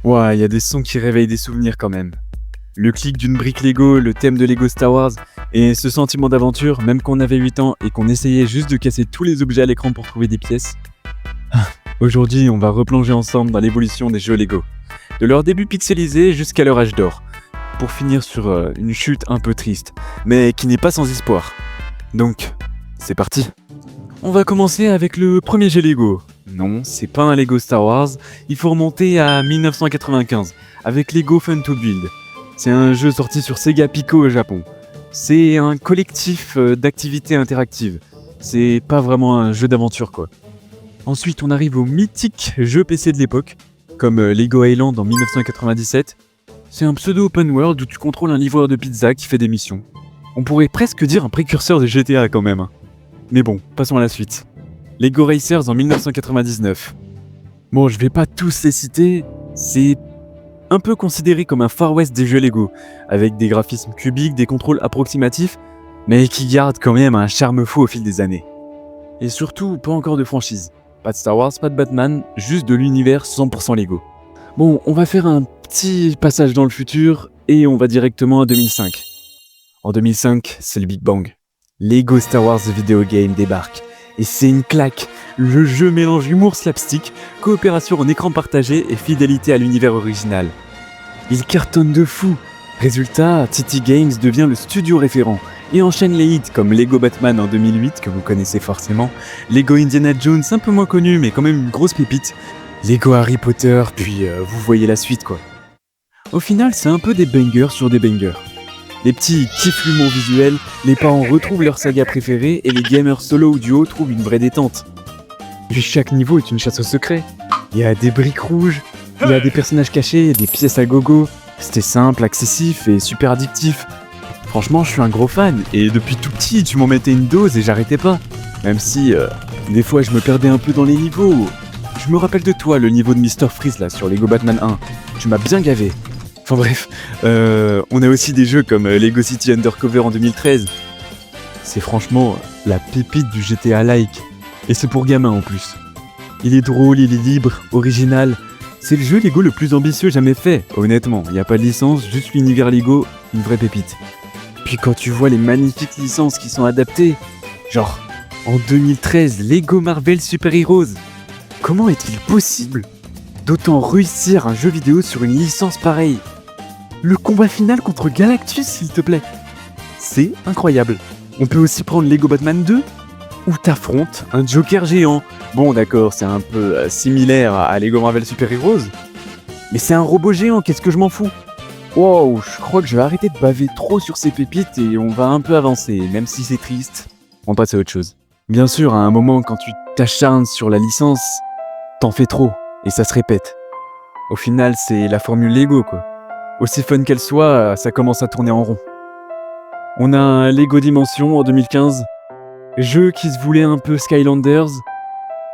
Ouah, il y a des sons qui réveillent des souvenirs quand même. Le clic d'une brique Lego, le thème de Lego Star Wars, et ce sentiment d'aventure, même quand on avait 8 ans et qu'on essayait juste de casser tous les objets à l'écran pour trouver des pièces. Aujourd'hui, on va replonger ensemble dans l'évolution des jeux Lego, de leur début pixelisé jusqu'à leur âge d'or, pour finir sur une chute un peu triste, mais qui n'est pas sans espoir. Donc, c'est parti. On va commencer avec le premier jeu Lego. Non, c'est pas un Lego Star Wars, il faut remonter à 1995, avec Lego Fun to Build. C'est un jeu sorti sur Sega Pico au Japon. C'est un collectif d'activités interactives. C'est pas vraiment un jeu d'aventure quoi. Ensuite, on arrive au mythique jeu PC de l'époque, comme Lego Island en 1997. C'est un pseudo open world où tu contrôles un livreur de pizza qui fait des missions. On pourrait presque dire un précurseur de GTA quand même. Mais bon, passons à la suite. Lego Racers en 1999. Bon, je vais pas tous les citer, c'est un peu considéré comme un Far West des jeux Lego, avec des graphismes cubiques, des contrôles approximatifs, mais qui gardent quand même un charme fou au fil des années. Et surtout, pas encore de franchise. Pas de Star Wars, pas de Batman, juste de l'univers 100% Lego. Bon, on va faire un petit passage dans le futur, et on va directement à 2005. En 2005, c'est le Big Bang. Lego Star Wars The Video Game débarque. Et c'est une claque. Le jeu mélange humour slapstick, coopération en écran partagé et fidélité à l'univers original. Il cartonne de fou. Résultat, TT Games devient le studio référent et enchaîne les hits comme Lego Batman en 2008, que vous connaissez forcément, Lego Indiana Jones, un peu moins connu mais quand même une grosse pépite, Lego Harry Potter, puis vous voyez la suite quoi. Au final, c'est un peu des bangers sur des bangers. Les petits kiffent l'humour visuel, les parents retrouvent leur saga préférée et les gamers solo ou duo trouvent une vraie détente. Puis chaque niveau est une chasse au secret. Il y a des briques rouges, il y a des personnages cachés, des pièces à gogo. C'était simple, accessif et super addictif. Franchement, je suis un gros fan et depuis tout petit, tu m'en mettais une dose et j'arrêtais pas. Même si, des fois, je me perdais un peu dans les niveaux. Je me rappelle de toi, le niveau de Mr. Freeze là sur Lego Batman 1. Tu m'as bien gavé. Enfin bref, on a aussi des jeux comme Lego City Undercover en 2013. C'est franchement la pépite du GTA-like. Et c'est pour gamins en plus. Il est drôle, il est libre, original. C'est le jeu Lego le plus ambitieux jamais fait, honnêtement. Il n'y a pas de licence, juste l'univers Lego, une vraie pépite. Puis quand tu vois les magnifiques licences qui sont adaptées, genre en 2013, Lego Marvel Super Heroes. Comment est-il possible d'autant réussir un jeu vidéo sur une licence pareille? Le combat final contre Galactus, s'il te plaît. C'est incroyable. On peut aussi prendre Lego Batman 2, où t'affrontes un Joker géant. Bon d'accord, c'est un peu similaire à Lego Marvel Super Heroes, mais c'est un robot géant, qu'est-ce que je m'en fous? Wow, je crois que je vais arrêter de baver trop sur ces pépites et on va un peu avancer, même si c'est triste. On passe à autre chose. Bien sûr, à un moment, quand tu t'acharnes sur la licence, t'en fais trop, et ça se répète. Au final, c'est la formule Lego, quoi. Aussi fun qu'elle soit, ça commence à tourner en rond. On a un Lego Dimension en 2015, jeu qui se voulait un peu Skylanders,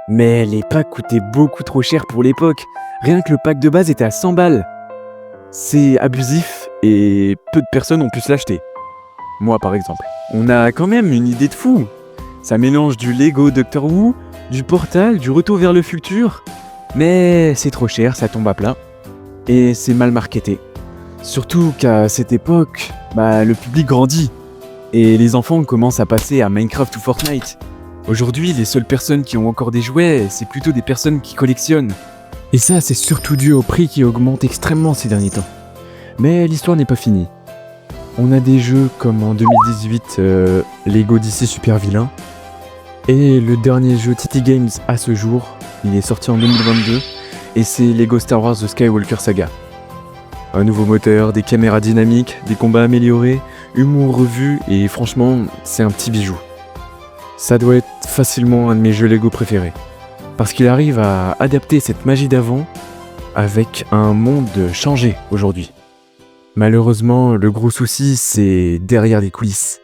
mais les packs coûtaient beaucoup trop cher pour l'époque. Rien que le pack de base était à 100 balles. C'est abusif et peu de personnes ont pu se l'acheter. Moi par exemple. On a quand même une idée de fou. Ça mélange du Lego Doctor Who, du Portal, du Retour vers le futur, mais c'est trop cher, ça tombe à plat. Et c'est mal marketé. Surtout qu'à cette époque, le public grandit. Et les enfants commencent à passer à Minecraft ou Fortnite. Aujourd'hui, les seules personnes qui ont encore des jouets, c'est plutôt des personnes qui collectionnent. Et ça, c'est surtout dû au prix qui augmente extrêmement ces derniers temps. Mais l'histoire n'est pas finie. On a des jeux comme en 2018, Lego DC Super Villain. Et le dernier jeu TT Games à ce jour, il est sorti en 2022, et c'est Lego Star Wars The Skywalker Saga. Un nouveau moteur, des caméras dynamiques, des combats améliorés, humour revu, et franchement, c'est un petit bijou. Ça doit être facilement un de mes jeux Lego préférés. Parce qu'il arrive à adapter cette magie d'avant avec un monde changé aujourd'hui. Malheureusement, le gros souci, c'est derrière les coulisses.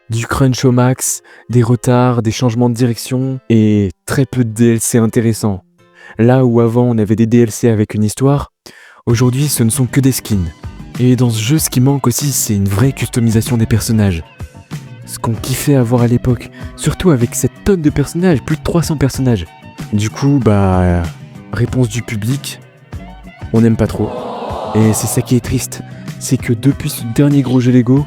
Du crunch au max, des retards, des changements de direction et très peu de DLC intéressants. Là où avant on avait des DLC avec une histoire, aujourd'hui ce ne sont que des skins. Et dans ce jeu, ce qui manque aussi, c'est une vraie customisation des personnages. Ce qu'on kiffait avoir à l'époque, surtout avec cette tonne de personnages, plus de 300 personnages. Du coup, réponse du public, on n'aime pas trop. Et c'est ça qui est triste, c'est que depuis ce dernier gros jeu Lego,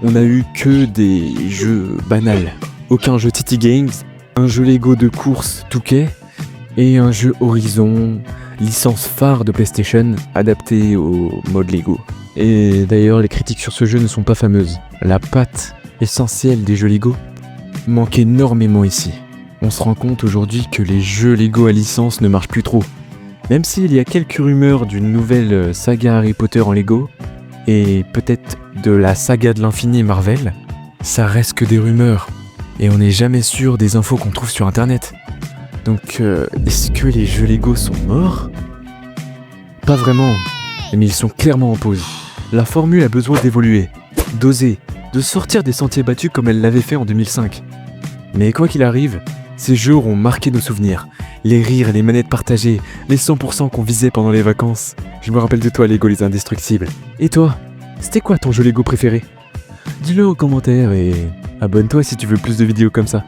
on a eu que des jeux banals. Aucun jeu Tity Games, un jeu Lego de course Touquet et un jeu Horizon, licence phare de PlayStation, adapté au mode Lego. Et d'ailleurs, les critiques sur ce jeu ne sont pas fameuses. La patte essentielle des jeux Lego manque énormément ici. On se rend compte aujourd'hui que les jeux Lego à licence ne marchent plus trop. Même s'il y a quelques rumeurs d'une nouvelle saga Harry Potter en Lego, et peut-être de la saga de l'infini Marvel, ça reste que des rumeurs. Et on n'est jamais sûr des infos qu'on trouve sur internet. Donc, est-ce que les jeux Lego sont morts ? Pas vraiment, mais ils sont clairement en pause. La formule a besoin d'évoluer, d'oser, de sortir des sentiers battus comme elle l'avait fait en 2005. Mais quoi qu'il arrive, ces jeux auront marqué nos souvenirs. Les rires, les manettes partagées, les 100% qu'on visait pendant les vacances. Je me rappelle de toi Lego les Indestructibles. Et toi, c'était quoi ton jeu Lego préféré ? Dis-le en commentaire et abonne-toi si tu veux plus de vidéos comme ça.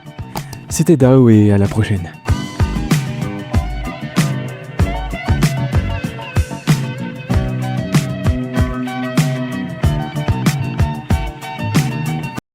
C'était Dao et à la prochaine.